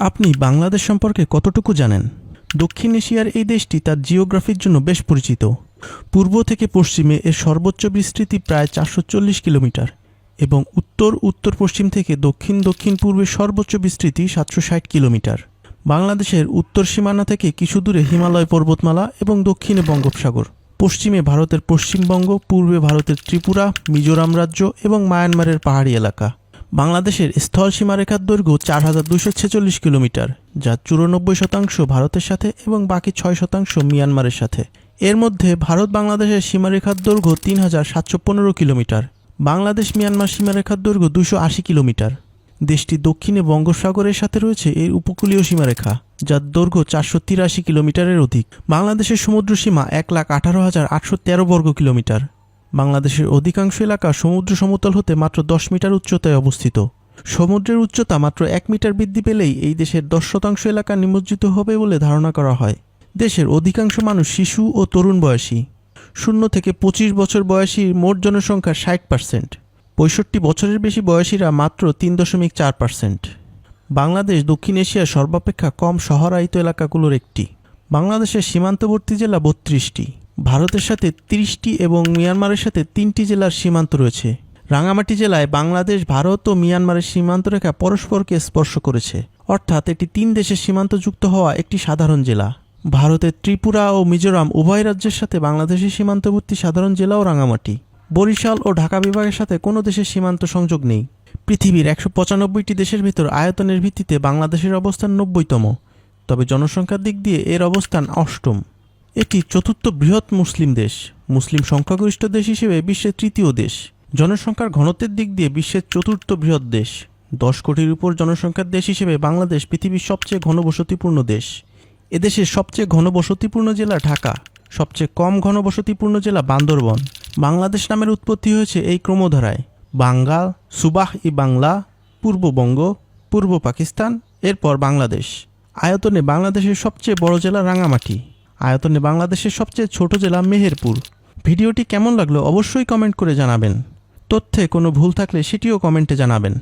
আপনি বাংলাদেশ সম্পর্কে কতটুকু জানেন? দক্ষিণ এশিয়ার এই দেশটি তার জিওগ্রাফির জন্য বেশ পরিচিত। পূর্ব থেকে পশ্চিমে এর সর্বোচ্চ বিস্তৃতি প্রায় 440 কিলোমিটার এবং উত্তর উত্তর পশ্চিম থেকে দক্ষিণ দক্ষিণ পূর্বের সর্বোচ্চ বিস্তৃতি 760 কিলোমিটার। বাংলাদেশের উত্তর সীমানা থেকে কিছু দূরে হিমালয় পর্বতমালা এবং দক্ষিণে বঙ্গোপসাগর। পশ্চিমে ভারতের পশ্চিমবঙ্গ, পূর্বে ভারতের ত্রিপুরা, মিজোরাম রাজ্য এবং মায়ানমারের পাহাড়ি এলাকা। বাংলাদেশের স্থল সীমারেখার দৈর্ঘ্য 4246 কিলোমিটার, যা 94% ভারতের সাথে এবং বাকি 6% মিয়ানমারের সাথে। এর মধ্যে ভারত বাংলাদেশের সীমারেখার দৈর্ঘ্য 3715 কিলোমিটার। বাংলাদেশ মিয়ানমার সীমারেখার দৈর্ঘ্য 280 কিলোমিটার। দেশটি দক্ষিণে বঙ্গোপসাগরের সাথে রয়েছে এর উপকূলীয় সীমারেখা, যার দৈর্ঘ্য 483 কিলোমিটারের অধিক। বাংলাদেশের সমুদ্র সীমা 1,18,813 বর্গ কিলোমিটার। বাংলাদেশের অধিকাংশ এলাকা সমুদ্র সমতল হতে মাত্র 10 মিটার উচ্চতায় অবস্থিত। সমুদ্রের উচ্চতা মাত্র 1 মিটার বৃদ্ধি পেলেই এই দেশের 10% এলাকা নিমজ্জিত হবে বলে ধারণা করা হয়। দেশের অধিকাংশ মানুষ শিশু ও তরুণ বয়সী। 0 থেকে 25 বছর বয়সী মোট জনসংখ্যার 60%। 65 বছরের বেশি বয়সীরা মাত্র 3.4%। বাংলাদেশ দক্ষিণ এশিয়ার সর্বাপেক্ষা কম শহরায়িত এলাকাগুলোর একটি। বাংলাদেশের সীমান্তবর্তী জেলা 32টি। ভারতের সাথে 30টি এবং মিয়ানমারের সাথে 3টি জেলার সীমান্ত রয়েছে। রাঙামাটি জেলায় বাংলাদেশ, ভারত ও মিয়ানমারের সীমান্তরেখা পরস্পরকে স্পর্শ করেছে, অর্থাৎ এটি 3 দেশের সীমান্তযুক্ত হওয়া একটি সাধারণ জেলা। ভারতের ত্রিপুরা ও মিজোরাম উভয় রাজ্যের সাথে বাংলাদেশের সীমান্তবর্তী সাধারণ জেলাও রাঙামাটি। বরিশাল ও ঢাকা বিভাগের সাথে কোনো দেশের সীমান্ত সংযোগ নেই। পৃথিবীর 195টি দেশের ভিতর আয়তনের ভিত্তিতে বাংলাদেশের অবস্থান 90তম, তবে জনসংখ্যার দিক দিয়ে এর অবস্থান 8ম। এটি চতুর্থ বৃহৎ মুসলিম দেশ। মুসলিম সংখ্যাগরিষ্ঠ দেশ হিসেবে বিশ্বের 3য় দেশ। জনসংখ্যার ঘনত্বের দিক দিয়ে বিশ্বের 4র্থ বৃহৎ দেশ। 10 কোটির উপর জনসংখ্যার দেশ হিসেবে বাংলাদেশ পৃথিবীর সবচেয়ে ঘনবসতিপূর্ণ দেশ। এদেশের সবচেয়ে ঘনবসতিপূর্ণ জেলা ঢাকা, সবচেয়ে কম ঘনবসতিপূর্ণ জেলা বান্দরবন। বাংলাদেশ নামের উৎপত্তি হয়েছে এই ক্রমধারায়: বাঙ্গাল, সুবাহ-ই বাংলা, পূর্ববঙ্গ, পূর্ব পাকিস্তান, এরপর বাংলাদেশ। আয়তনে বাংলাদেশের সবচেয়ে বড় জেলা রাঙামাটি। আয়তনে বাংলাদেশের সবচেয়ে ছোট জেলা মেহেরপুর। ভিডিওটি কেমন লাগলো অবশ্যই কমেন্ট করে জানাবেন। তথ্যে কোনো ভুল থাকলে সেটিও কমেন্টে জানাবেন।